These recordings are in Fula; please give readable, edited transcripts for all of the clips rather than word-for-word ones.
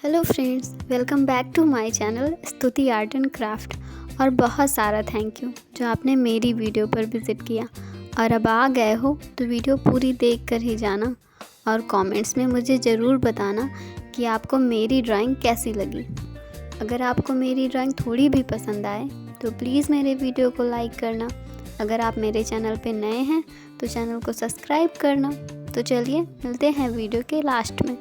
Hello friends, welcome back to my channel Stuti art and craft. और बहुत सारा thank you जो आपने मेरी वीडियो पर विज़िट किया। और अब आ गए हो तो वीडियो पूरी देख कर ही जाना और कमेंट्स में मुझे ज़रूर बताना कि आपको मेरी ड्राइंग कैसी लगी। अगर आपको मेरी ड्राइंग थोड़ी भी पसंद आए तो प्लीज़ मेरे वीडियो को लाइक करना। अगर आप मेरे चैनल पे नए हैं तो चैनल को सब्सक्राइब करना। तो चलिए मिलते हैं वीडियो के लास्ट में।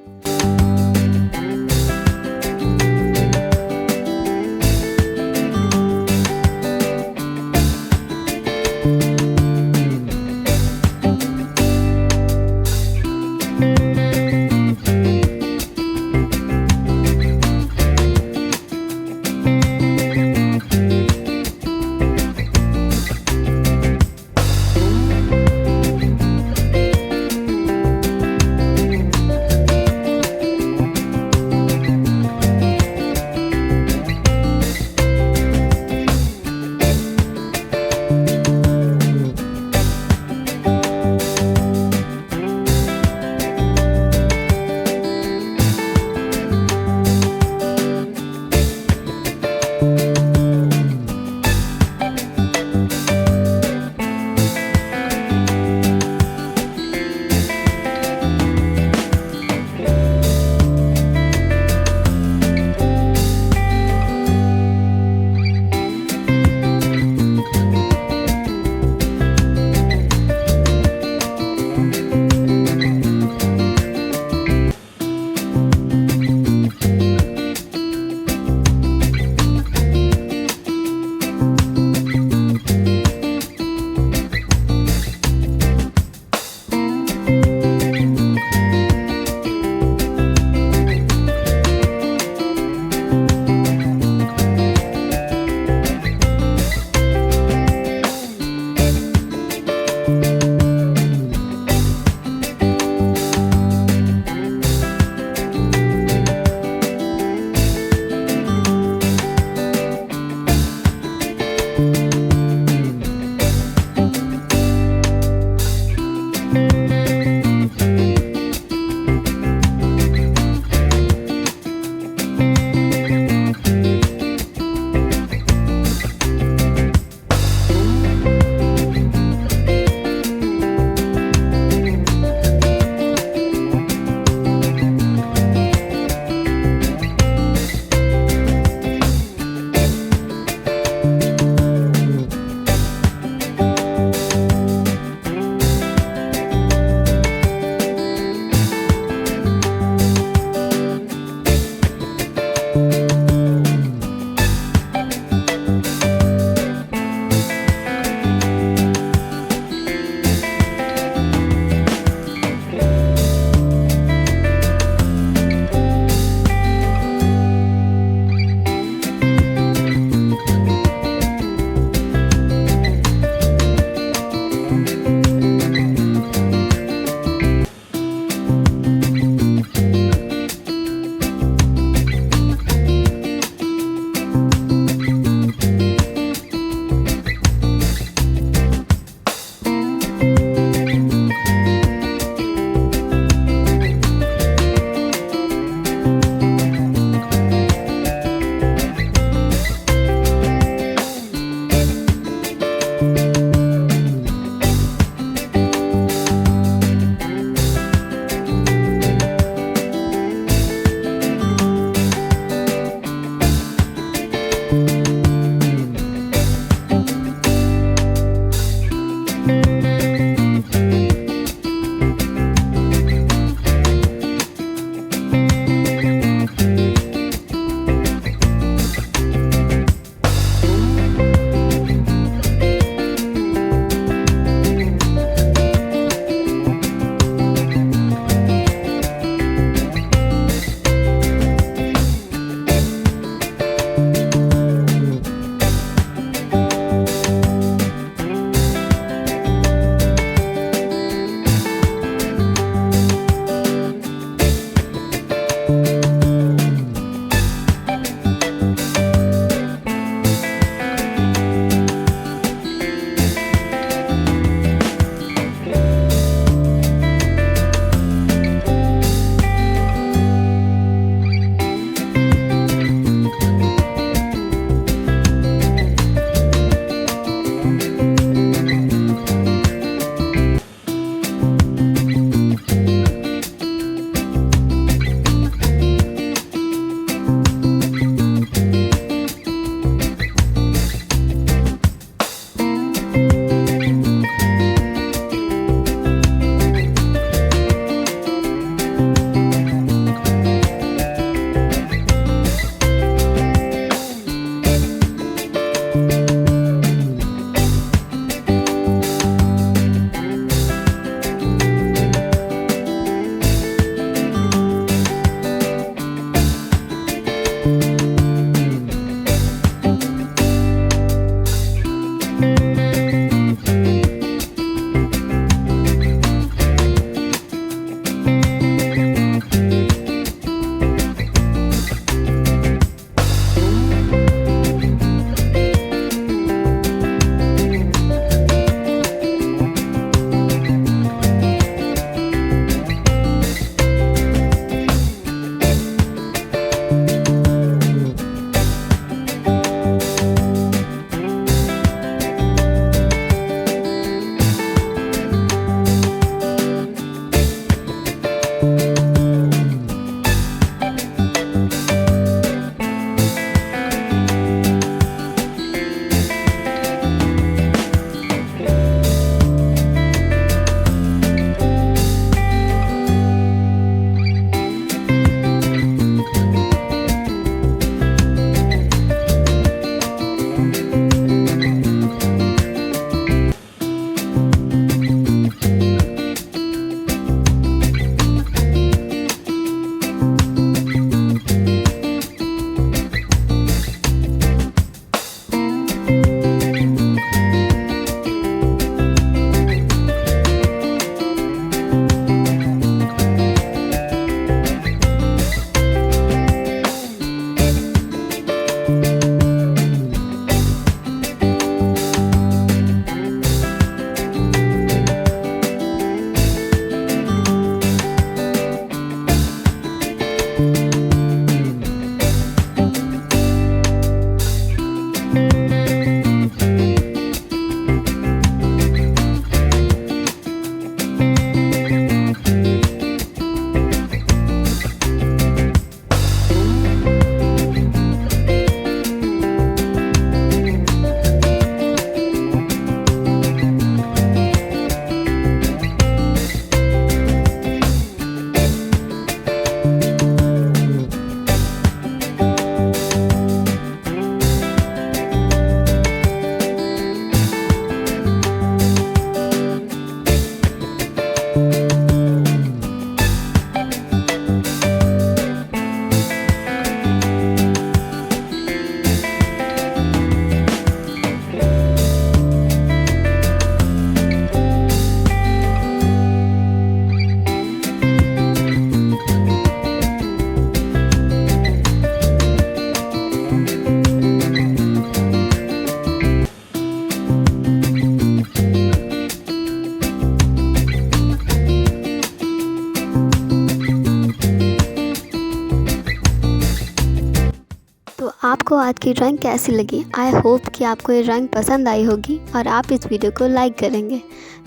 आपको आज की ड्राइंग कैसी लगी? आई होप कि आपको ये ड्राइंग पसंद आई होगी और आप इस वीडियो को लाइक करेंगे।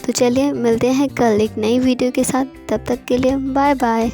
तो चलिए मिलते हैं कल एक नई वीडियो के साथ। तब तक के लिए बाय बाय।